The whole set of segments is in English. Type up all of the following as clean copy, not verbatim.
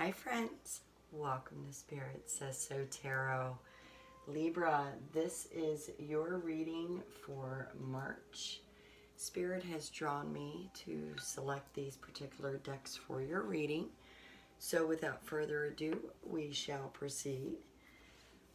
Hi friends, welcome to Spirit Says So Tarot. Libra, this is your reading for March. Spirit has drawn me to select these particular decks for your reading. So without further ado, we shall proceed.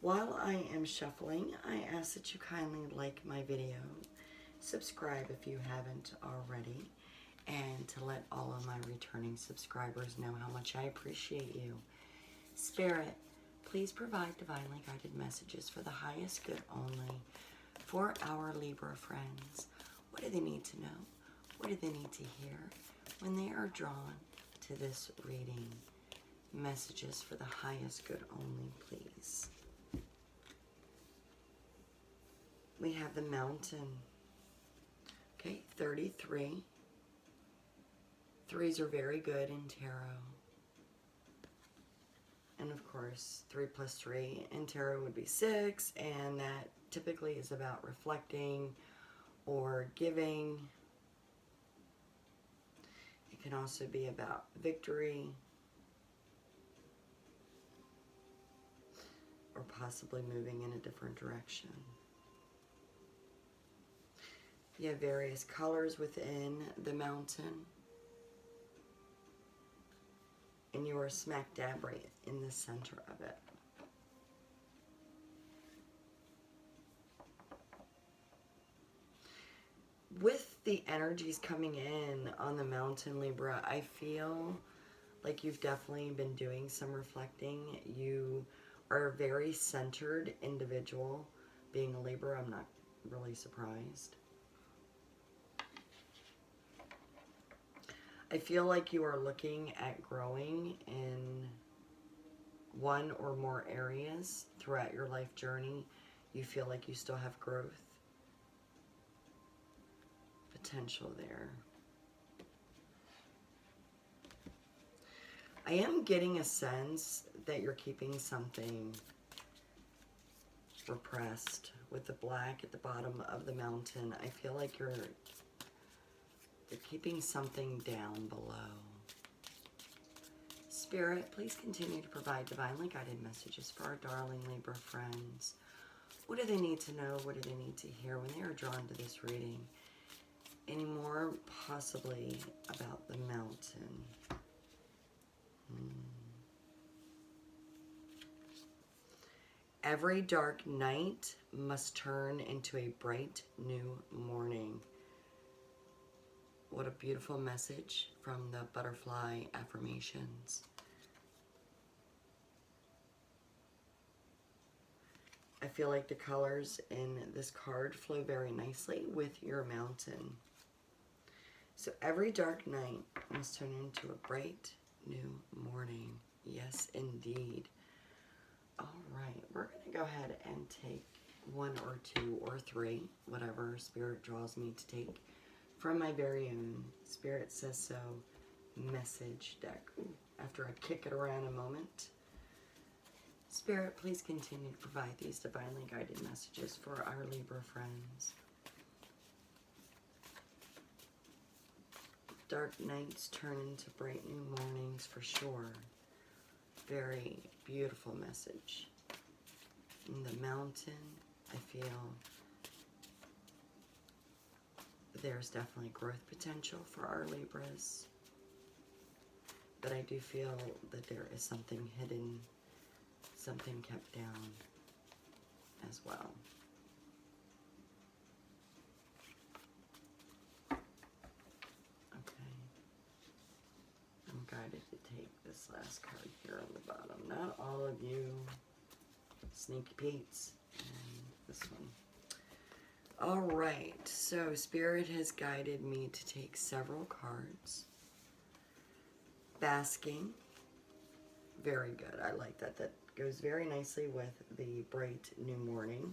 While I am shuffling, I ask that you kindly like my video, subscribe if you haven't already, and to let all of my returning subscribers know how much I appreciate you. Spirit, please provide divinely guided messages for the highest good only for our Libra friends. What do they need to know? What do they need to hear when they are drawn to this reading? Messages for the highest good only, please. We have the Mountain. Okay, 33. Threes are very good in tarot. And of course, 3 plus 3 in tarot would be 6, and that typically is about reflecting or giving. It can also be about victory or possibly moving in a different direction. You have various colors within the Mountain. And you are smack dab right in the center of it. With the energies coming in on the Mountain, Libra, I feel like you've definitely been doing some reflecting. You are a very centered individual. Being a Libra, I'm not really surprised. I feel like you are looking at growing in one or more areas throughout your life journey. You feel like you still have growth potential there. I am getting a sense that you're keeping something repressed with the black at the bottom of the Mountain. I feel like you're keeping something down below. Spirit, please continue to provide divinely guided messages for our darling Libra friends. What do they need to know? What do they need to hear when they are drawn to this reading? Any more possibly about the Mountain? Every dark night must turn into a bright new morning. What a beautiful message from the Butterfly Affirmations. I feel like the colors in this card flow very nicely with your Mountain. So every dark night must turn into a bright new morning. Yes, indeed. All right, we're going to go ahead and take 1 or 2 or 3, whatever Spirit draws me to take, from my very own Spirit Says So message deck. Ooh, after I kick it around a moment. Spirit, please continue to provide these divinely guided messages for our Libra friends. Dark nights turn into bright new mornings for sure. Very beautiful message. In the Mountain, I feel there's definitely growth potential for our Libras. But I do feel that there is something hidden, something kept down as well. Okay. I'm guided to take this last card here on the bottom. Not all of you sneaky Pete's. And this one. All right, so Spirit has guided me to take several cards. Basking, very good. I like that. That goes very nicely with the bright new morning.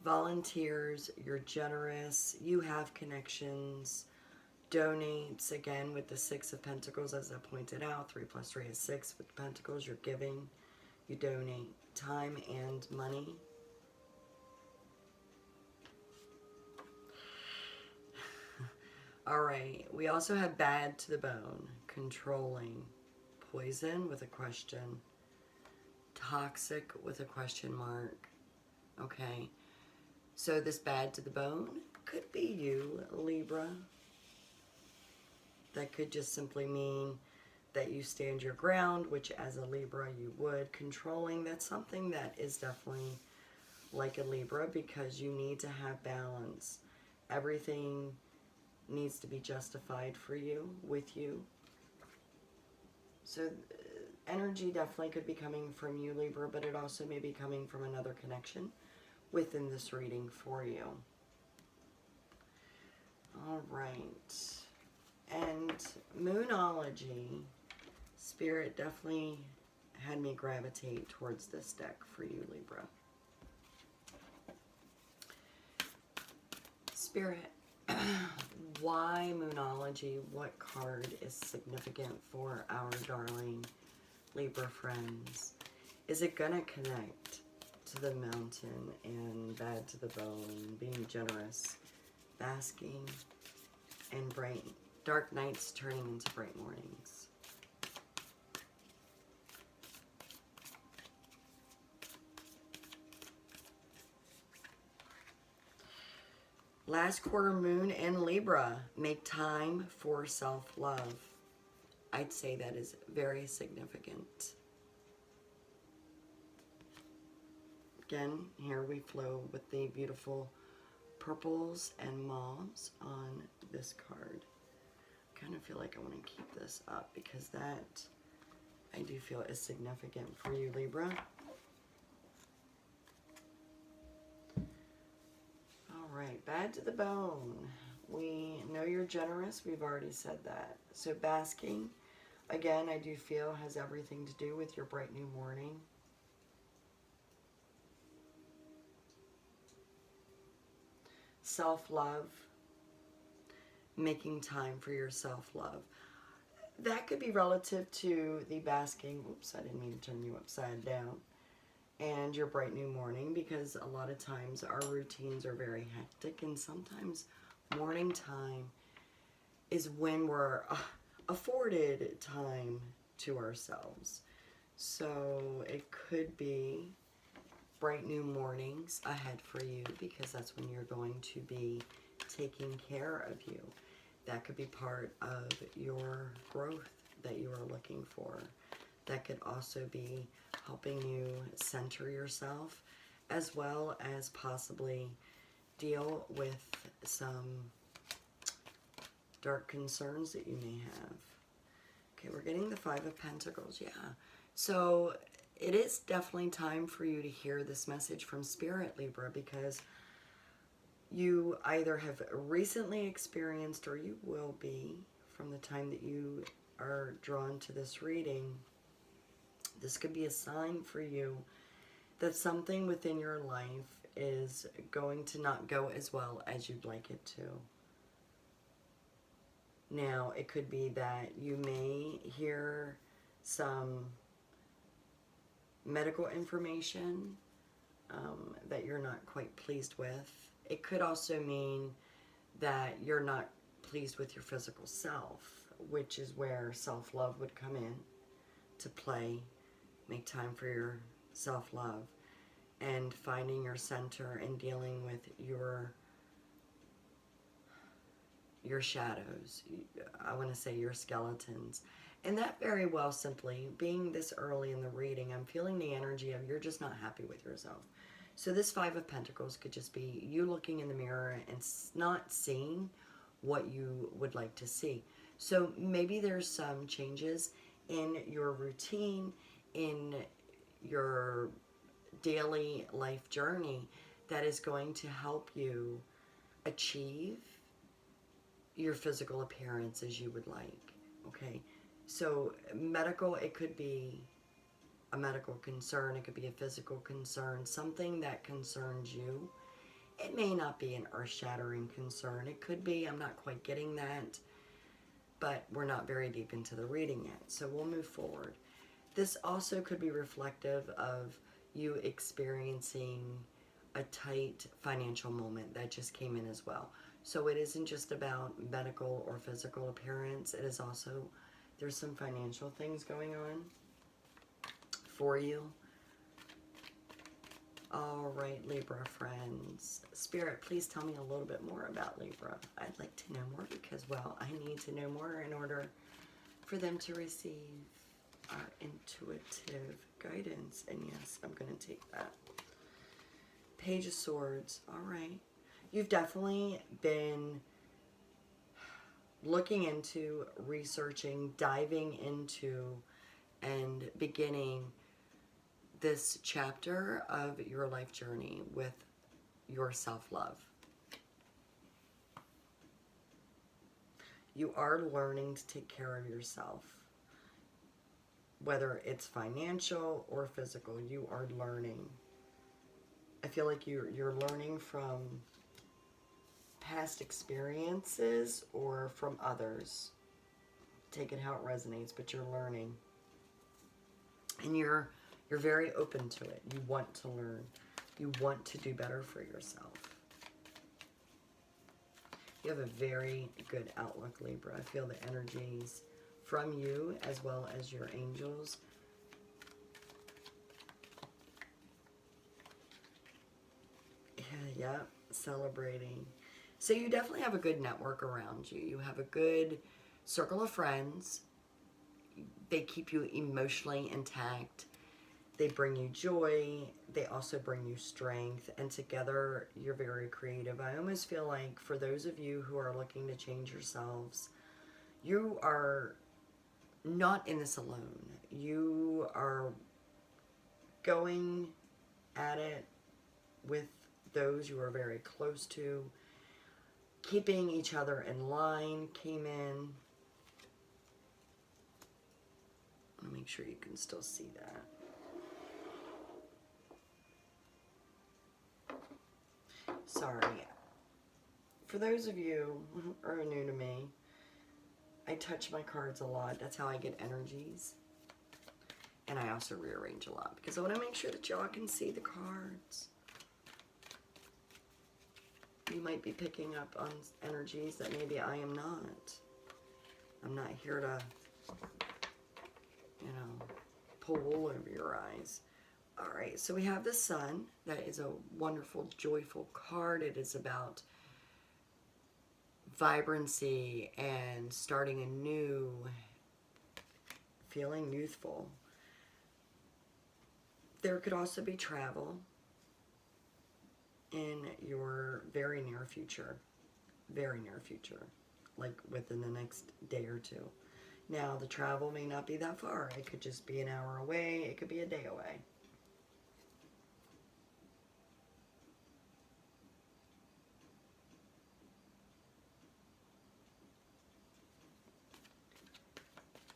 Volunteers, you're generous, you have connections. Donates, again with the 6 of Pentacles, as I pointed out. 3 plus 3 is 6 with Pentacles. You're giving. You donate time and money. All right, we also have bad to the bone, controlling, poison with a question, toxic with a question mark. Okay, so this bad to the bone could be you, Libra. That could just simply mean that you stand your ground, which as a Libra you would. Controlling, that's something that is definitely like a Libra, because you need to have balance. Everything needs to be justified for you, with you. So energy definitely could be coming from you, Libra, but it also may be coming from another connection within this reading for you. All right. And Moonology, Spirit definitely had me gravitate towards this deck for you, Libra. Spirit, why Moonology? What card is significant for our darling Libra friends? Is it going to connect to the mountain and bad to the bone, being generous, basking, and bright, dark nights turning into bright mornings? Last quarter moon in Libra, make time for self-love. I'd say that is very significant. Again, here we flow with the beautiful purples and mauves on this card. I kind of feel like I want to keep this up because that I do feel is significant for you, Libra. All right, bad to the bone. We know you're generous. We've already said that. So basking, again, I do feel has everything to do with your bright new morning. Self-love, making time for your self-love. That could be relative to the basking. Oops, I didn't mean to turn you upside down. And your bright new morning, because a lot of times our routines are very hectic, and sometimes morning time is when we're afforded time to ourselves. So it could be bright new mornings ahead for you, because that's when you're going to be taking care of you. That could be part of your growth that you are looking for. That could also be helping you center yourself, as well as possibly deal with some dark concerns that you may have. Okay, we're getting the Five of Pentacles, yeah. So it is definitely time for you to hear this message from Spirit, Libra, because you either have recently experienced, or you will be from the time that you are drawn to this reading. This could be a sign for you that something within your life is going to not go as well as you'd like it to. Now, it could be that you may hear some medical information that you're not quite pleased with. It could also mean that you're not pleased with your physical self, which is where self-love would come in to play. Make time for your self-love and finding your center and dealing with your shadows. I want to say your skeletons. And that very well simply, being this early in the reading, I'm feeling the energy of you're just not happy with yourself. So this Five of Pentacles could just be you looking in the mirror and not seeing what you would like to see. So maybe there's some changes in your routine, in your daily life journey that is going to help you achieve your physical appearance as you would like. Okay, so medical, it could be a medical concern, it could be a physical concern, something that concerns you. It may not be an earth-shattering concern. It could be, I'm not quite getting that, but we're not very deep into the reading yet, so we'll move forward. This also could be reflective of you experiencing a tight financial moment that just came in as well. So it isn't just about medical or physical appearance. It is also, there's some financial things going on for you. All right, Libra friends. Spirit, please tell me a little bit more about Libra. I'd like to know more because, well, I need to know more in order for them to receive our intuitive guidance. And yes, I'm going to take that. Page of Swords. All right. You've definitely been looking into, researching, diving into, and beginning this chapter of your life journey with your self-love. You are learning to take care of yourself. Whether it's financial or physical, you are learning. I feel like you're learning from past experiences or from others. Take it how it resonates, but you're learning. And you're very open to it. You want to learn. You want to do better for yourself. You have a very good outlook, Libra. I feel the energies from you as well as your angels. Yeah, celebrating. So you definitely have a good network around you. You have a good circle of friends. They keep you emotionally intact. They bring you joy. They also bring you strength. And together, you're very creative. I almost feel like for those of you who are looking to change yourselves, you are not in this alone. You are going at it with those you are very close to. Keeping each other in line came in. I want to make sure you can still see that. Sorry. For those of you who are new to me, I touch my cards a lot. That's how I get energies. And I also rearrange a lot because I want to make sure that y'all can see the cards. You might be picking up on energies that maybe I am not. I'm not here to, you know, pull wool over your eyes. All right, so we have the Sun. That is a wonderful, joyful card. It is about vibrancy and starting anew, feeling youthful. There could also be travel in your very near future, like within the next day or two. Now, the travel may not be that far. It could just be an hour away. It could be a day away.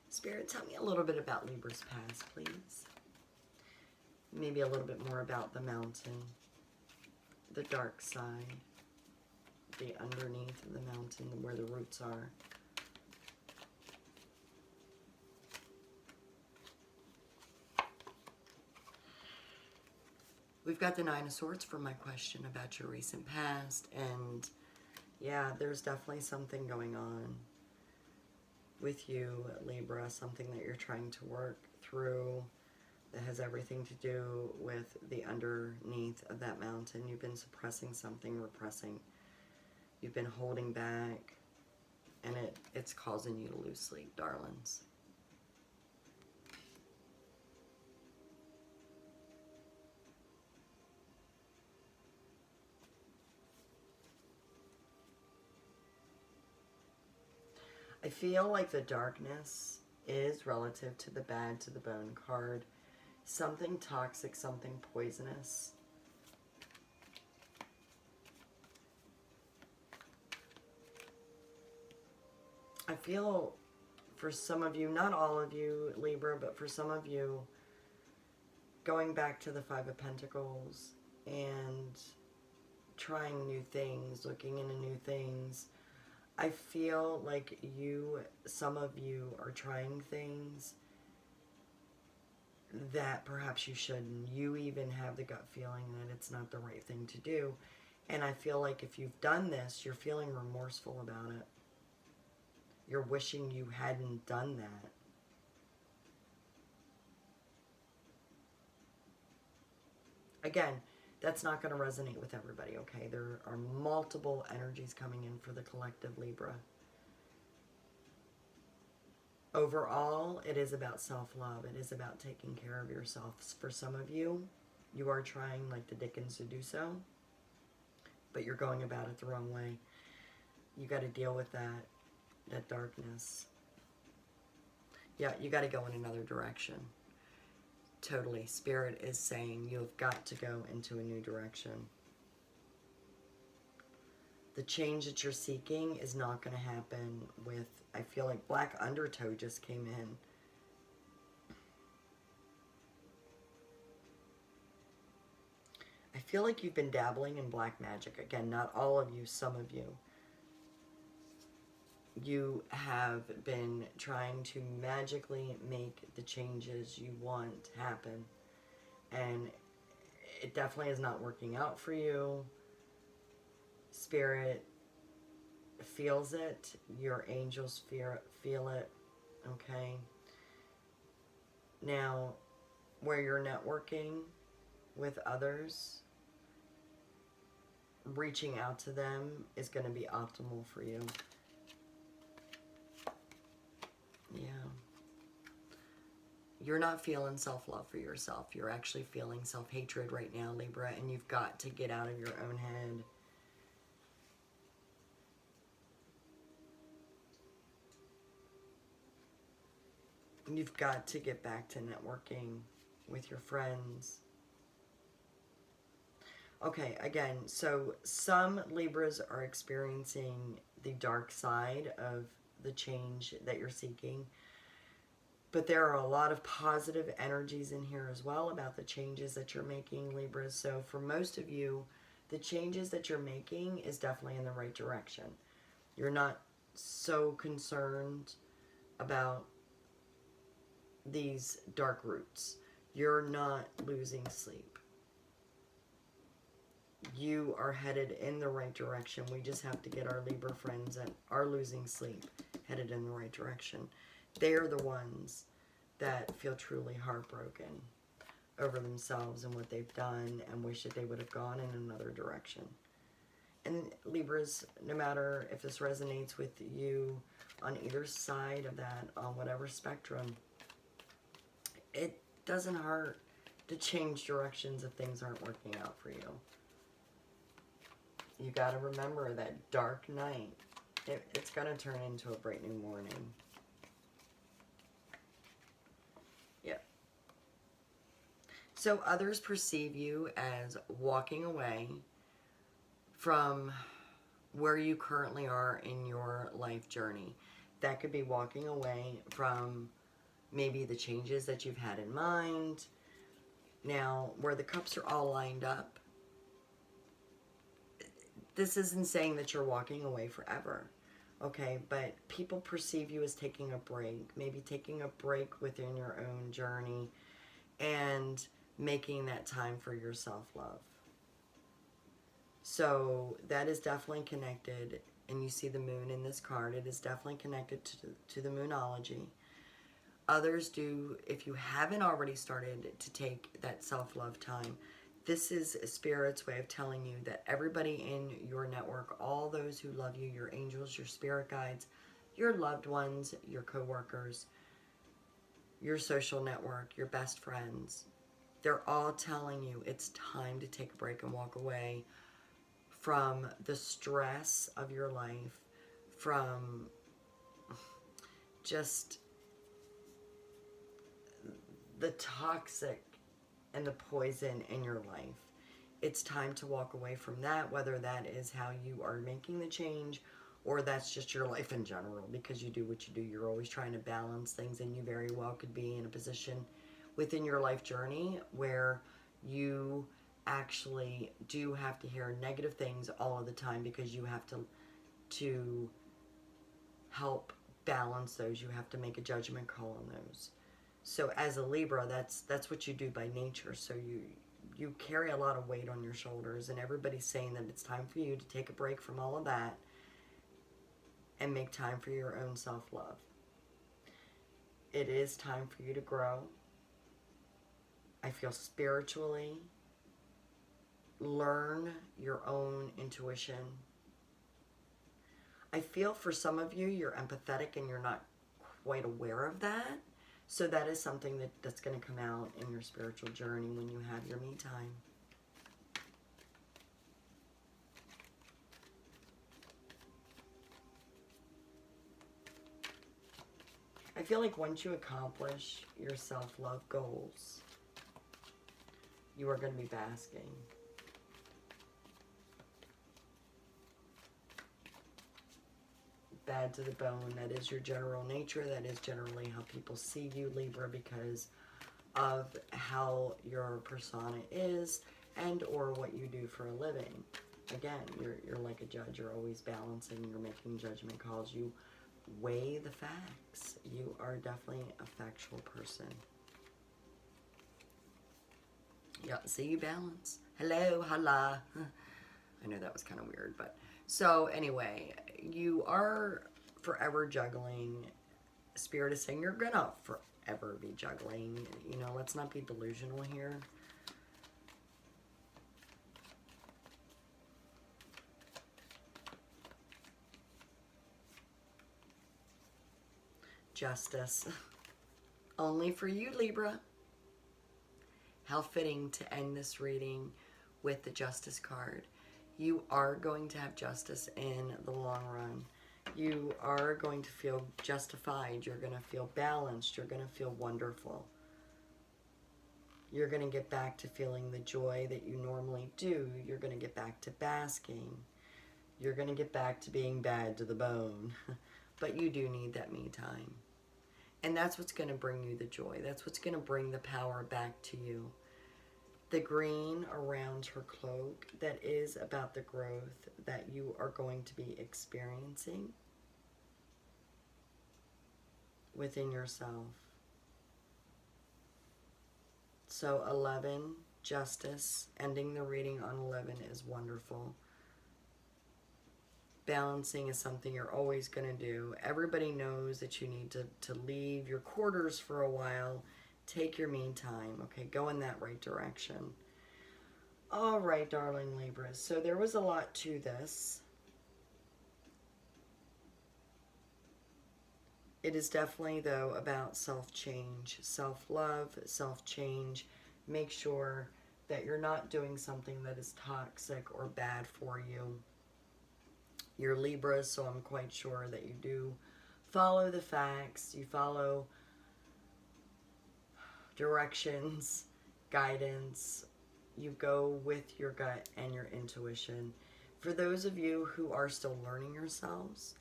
Spirit, tell me a little bit about Libra's past, please. Maybe a little bit more about the mountain, the dark side, the underneath of the mountain, where the roots are. We've got the Nine of Swords for my question about your recent past, and yeah, there's definitely something going on with you, Libra, something that you're trying to work through that has everything to do with the underneath of that mountain. You've been suppressing something, repressing. You've been holding back, and it's causing you to lose sleep, darlings. I feel like the darkness is relative to the bad to the bone card. Something toxic, something poisonous. I feel for some of you, not all of you, Libra, but for some of you, going back to the Five of Pentacles and trying new things, looking into new things. I feel like some of you are trying things that perhaps you shouldn't. You even have the gut feeling that it's not the right thing to do. And I feel like if you've done this, you're feeling remorseful about it. You're wishing you hadn't done that. Again, that's not going to resonate with everybody, okay? There are multiple energies coming in for the collective Libra. Overall, it is about self-love. It is about taking care of yourself. For some of you, you are trying like the Dickens to do so, but you're going about it the wrong way. You got to deal with that darkness. Yeah, you got to go in another direction. Totally. Spirit is saying you've got to go into a new direction. The change that you're seeking is not going to happen with, I feel like Black Undertow just came in. I feel like you've been dabbling in black magic. Again, not all of you, some of you. You have been trying to magically make the changes you want happen. And it definitely is not working out for you. Spirit feels it. Your angels feel it. Okay? Now, where you're networking with others, reaching out to them is going to be optimal for you. Yeah. You're not feeling self-love for yourself. You're actually feeling self-hatred right now, Libra, and you've got to get out of your own head. You've got to get back to networking with your friends. Okay, again, so some Libras are experiencing the dark side of the change that you're seeking. But there are a lot of positive energies in here as well about the changes that you're making, Libras. So for most of you, the changes that you're making is definitely in the right direction. You're not so concerned about these dark roots. You're not losing sleep. You are headed in the right direction. We just have to get our Libra friends that are losing sleep headed in the right direction. They're the ones that feel truly heartbroken over themselves and what they've done and wish that they would have gone in another direction. And Libras, no matter if this resonates with you on either side of that, on whatever spectrum, it doesn't hurt to change directions if things aren't working out for you. You got to remember that dark night, it's going to turn into a bright new morning. Yep. So others perceive you as walking away from where you currently are in your life journey. That could be walking away from maybe the changes that you've had in mind. Now, where the cups are all lined up, this isn't saying that you're walking away forever, okay? But people perceive you as taking a break, maybe taking a break within your own journey and making that time for your self-love. So that is definitely connected, and you see the moon in this card. It is definitely connected to the Moonology. Others do, if you haven't already started to take that self-love time, this is Spirit's way of telling you that everybody in your network, all those who love you, your angels, your spirit guides, your loved ones, your co-workers, your social network, your best friends, they're all telling you it's time to take a break and walk away from the stress of your life, from just the toxic and the poison in your life. It's time to walk away from that, whether that is how you are making the change or that's just your life in general, because you do what you do. You're always trying to balance things, and you very well could be in a position within your life journey where you actually do have to hear negative things all of the time because you have to help balance those. You have to make a judgment call on those. So as a Libra, that's what you do by nature. So you carry a lot of weight on your shoulders, and everybody's saying that it's time for you to take a break from all of that and make time for your own self-love. It is time for you to grow. I feel spiritually. Learn your own intuition. I feel for some of you, you're empathetic and you're not quite aware of that. So that is something that's going to come out in your spiritual journey when you have your me time. I feel like once you accomplish your self-love goals, you are going to be basking. Bad to the bone. That is your general nature. That is generally how people see you, Libra, because of how your persona is and or what you do for a living. Again, you're like a judge. You're always balancing. You're making judgment calls. You weigh the facts. You are definitely a factual person. Yeah, see, you balance. Hello, holla. I know that was kind of weird, but so anyway, you are forever juggling. Spirit is saying you're gonna forever be juggling. You know, let's not be delusional here. Justice. Only for you, Libra. How fitting to end this reading with the Justice card. You are going to have justice in the long run. You are going to feel justified. You're going to feel balanced. You're going to feel wonderful. You're going to get back to feeling the joy that you normally do. You're going to get back to basking. You're going to get back to being bad to the bone. But you do need that me time. And that's what's going to bring you the joy. That's what's going to bring the power back to you. The green around her cloak, that is about the growth that you are going to be experiencing within yourself. So 11, justice, ending the reading on 11 is wonderful. Balancing is something you're always going to do. Everybody knows that you need to leave your quarters for a while. Take your me time, okay? Go in that right direction. All right, darling Libras. So there was a lot to this. It is definitely, though, about self-change, self-love, self-change. Make sure that you're not doing something that is toxic or bad for you. You're Libra, so I'm quite sure that you do follow the facts. You follow directions, guidance. You go with your gut and your intuition. For those of you who are still learning yourselves,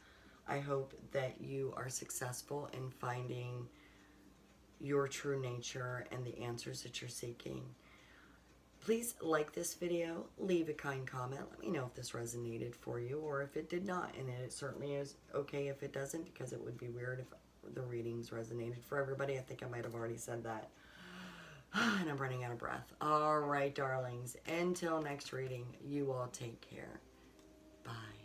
I hope that you are successful in finding your true nature and the answers that you're seeking. Please like this video, leave a kind comment. Let me know if this resonated for you or if it did not. And it certainly is okay if it doesn't, because it would be weird if the readings resonated for everybody. I think I might have already said that. And I'm running out of breath. All right, darlings. Until next reading, you all take care. Bye.